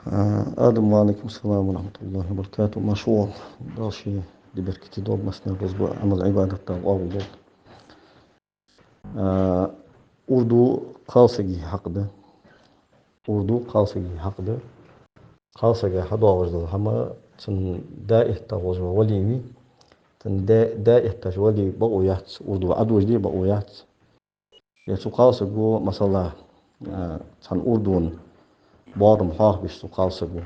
آدم وعليكم السلام ورحمة الله وبركاته. مشروع داشي دي بركتي دول مسنا بزبط عمل عبادة الله. أردو قاصجي حقده. أردو قاصجي حقده. قاصجي حدا وجد هما تن دائه تواجه وليمي تن دائه تجولي بقويات أردو عدو جدي بقويات يسو قاصجو مثلا تن أردون بارم حاح بيش قاصجو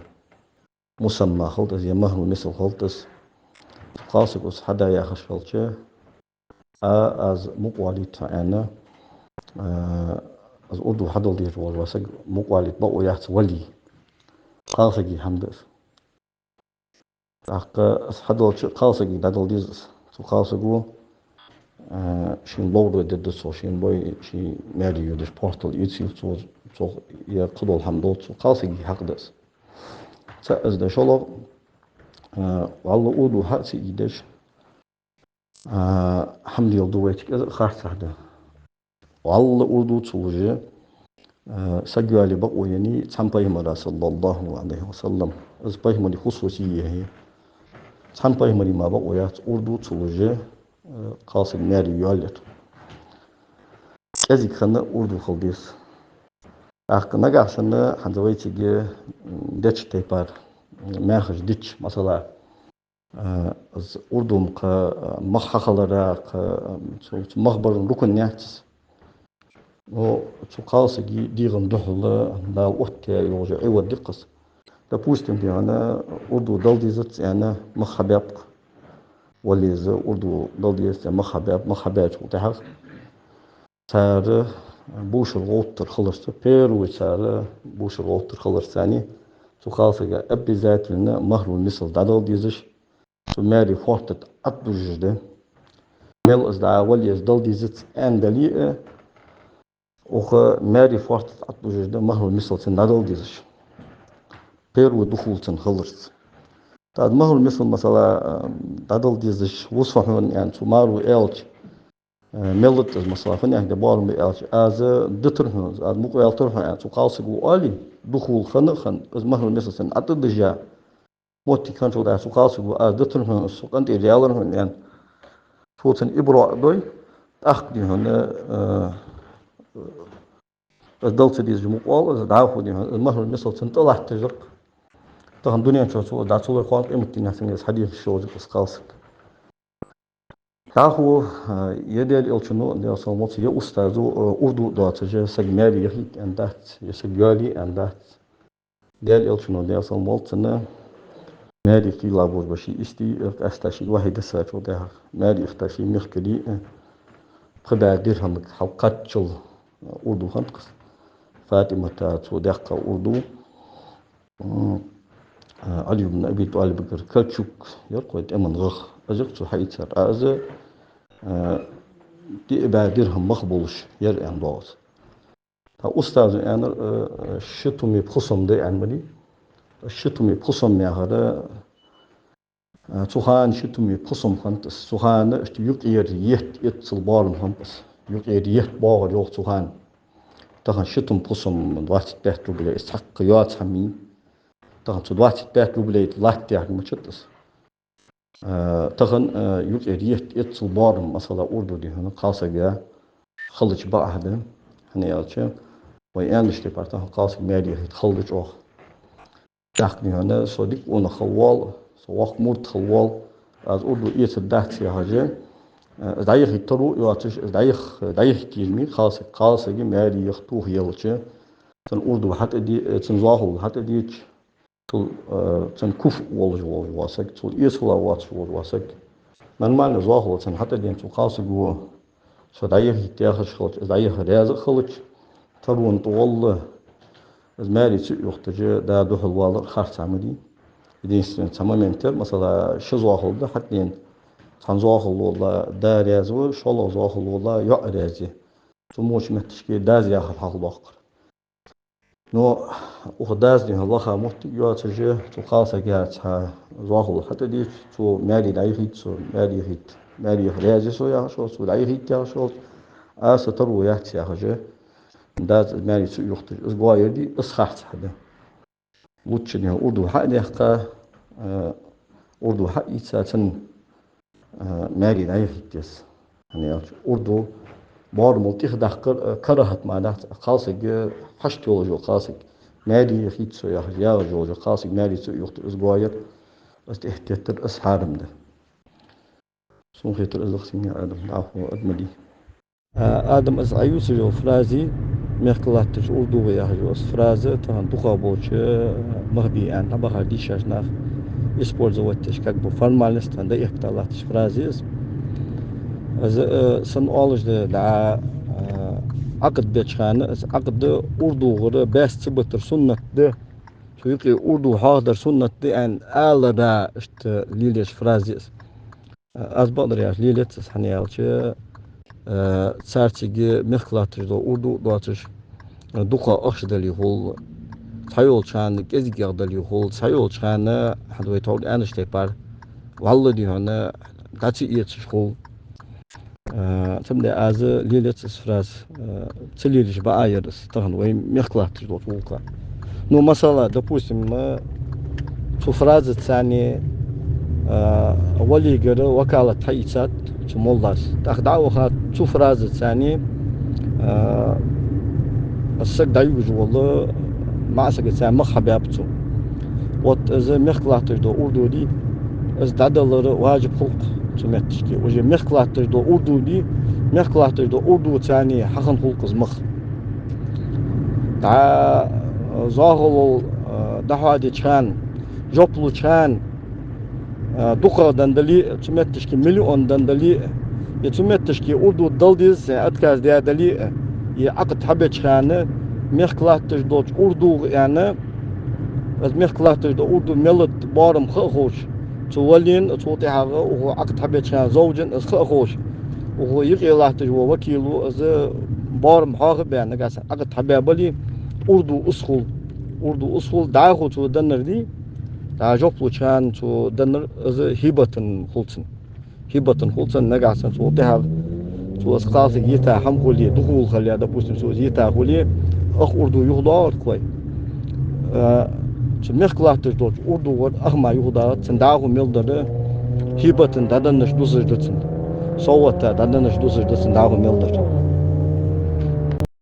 مسمى خلطس يمهر ونسل خلطس قاصجوس حدا يا خشفلشه از مقوالي تاعنا از أردو حدل دير واسق مقوالي بقويات ولي قاصجي حمدس حق حدل قاصجي دادل ديز سو قاصجو شين بورد ضد سو شين بوي شي ماريو ديش بورتال يتسيل سو يا قدول حمدوت سو قاصجي حقدس سأز ده شلو والله أردو حقسي إيدش حمد يلدو ويتك خارج هذا والله أردو توجه سجوا بقوا يعني تنبيه مرا صلى الله عليه وسلم از بيه مري خصوصية هي تنبيه مري ما بقوا يات أردو توجه قاصد ماري يالت أزيك خنا أردو خلديس أخ نجا سنة حنزويتي جي دتش تيبار ما خش دتش مثلا از أردو مخ خلرا مخبر ركن ناتس و تقاصجي ديغن دخل لا وقت يوجع عوض دقص допустим أنا أردو دلدي زت يعني مخبأك واللي ز أردو دلدي زت مخبأت وتحق صار بوش الغوت الخلص بيرو صار بوش الغوت الخلص ثاني تقاصجي أبي ذات لنا مهر المثل دلدي زش تماري فوقت أطلج ده ميل إزدع واللي دلدي زت أن دليل وخ ماري فوقت أطلج ده مهر المثل تندلدي زش بيرو دخول تنخلص تاد مهر المثل مثلا دادل ديزش وصفحون يعني تمارو إلج ملت مثلا فني عند بارم إلج از دترهن از مقو إلترهن يعني تقاصق وآلي دخول خن از مهر المثل سن أتدجا موتي كانتو دا تقاصق از دترهن سقنت ريالرهن يعني فوتن إبراء دوي أخدي هنا دلت ديز مقوال دعوه دي المهر المثل سن طلعت تجرق طبعا دنيا شو دعتوا الخوان قيمة الناس اللي حديث الشو بس قاصد هو يدل إلشنو اللي أصلا موت يا أستاذو أردو دات جا سجمالي يخيك أندات يسجالي أندات دل إلشنو اللي أصلا موت أنا مالي كي لابور بشي استي أستاشي واحد الساعة ده مالي اختاشي مخكلي قبع درهم حلقات شل أردو خنقص فاطمة تاتو دقة أردو علي بن أبي طالب بكر كلتشوك يرقد أمن غخ أزقت حيتر أز دي درهم مقبولش ير أن دوت أستاذ أنا شتومي بخصم ده عملي شتومي بخصم يا هذا سوهان شتومي بخصم خنت سوهان اشتيوك يت صلبارن هم بس يوك يت باور يوك سوهان تهان شتوم بخصم دوات تحت بلا إسحاق يات حمي تهان دوات تحت بلا لات يعني مشتس تهان يوك يت صلبارن مثلا أردو دي هنا قاصة جا خلج بعهد هني يالش ويانش تبارتها قاصة مالي يتخلج أخ داخلي هنا صديق ونا خوال سواق مرت خوال از أردو إيت الدهت يا هجا دايخ يترو يواتش دايخ كلمي قاصة جي مالي يختوه يالش تن أردو حتى دي تنزاهل حتى دي تن كوف والج واسك تول إيسلا واتش واسك من معنى زاهل تن حتى دي تن قاصة جو سدايخ يتاخش خلج دايخ رازق خلج ترون طول المالي يختجي دا دوح الوالر خارج عملي بدين تماما تر مثلا شزواخل ده حتى تنزواخل والله دا رازو شالله زواخل والله يع رازي تموش متشكي داز ياخد حق باقر نو وخداز دي الله خاموت يواتجي تقاسا جات زواخل حتى دي تو مالي دايخيت سو مالي رازي سو يا شو سو دايخيت يا شو ترو يحتي يا خجي داز مالي يختج اسبوع يدي اسخحت حدا وتشني أردو حق ديحقا أردو حق إيساتن ماري نايفتيس يعني أردو بار ملتيخ دحقر كرهت ما دحت قاسق حشت يولجو قاسق ماري خيتسو يا جولجو قاسق ماري سو يخت أسبوعير استهتتر أسحارم ده سون خيتر أزخسيني آدم عفو أدمدي آدم أز عيوس جو فرازي ميخلاتش أردو يا جو أس فرازة تهان دقا بوش مهبي أن أبغى ديشاش ناف использовать как бы формальность, да их талатиш фразис. Сан олж да عقد بيتشان عقد أردو غير بس تبتر سنة ده شو يقول أردو حاضر سنة ده أن آل دا اشت ليليش فرازيس از بقدر ياش ليليت سحنيالش سارتيجي مخلاتش دو أردو دواتش دوقا أخش دالي هول تايول شان كذي دالي هول تايول شان حدوي تول أنش تبار والله دي هنا داتي يتش هول تمدي از ليليت فراز تليلش بآيرس تهن وين مخلاتش دو فوقا Ну, масала, допустим, شو فرازة ثانية ولي قرر وكالة حيثات شو مولداس تاخدعوا خات شو فرازة ثانية السك دايوج والله ما سك ثاني مخبيابتو وات إذا مخلاتش دو أردو دي إذا دادلر واجب خلق تمتشكي وجه مخلاتش دو أردو دي مخلاتش دو أردو ثانية حقن خلق زمخ تاع ظاهر دحوادي كان جوبلو كان دقة دندلي تمتشكي مليون دندلي يتمتشكي أردو دلديز أتكاز دي دلي يعقد حبة كان مخلاتش دوش أردو يعني از مخلاتش دو أردو ملت بارم خخوش تولين توتيها وهو عقد حبة كان زوجن از خخوش وهو يقيلاتش هو وكيلو از بارم حاغب يعني قاسم عقد حبة بلي أردو أصول داخل تو دنر دي دا جوبلو كان تو دنر از هيبتن خلصن نقاسن تو تها تو اسقاط يتا حمقولي دخول خلي هذا بوسم سو يتا خلي اخ أردو يهدار كوي مخلاتش دوش أردو ور أخما يهدار تنداغو ميلدر هيبتن دادنش دوسر دتن صوتا دادنش دوسر دتن داغو ميلدر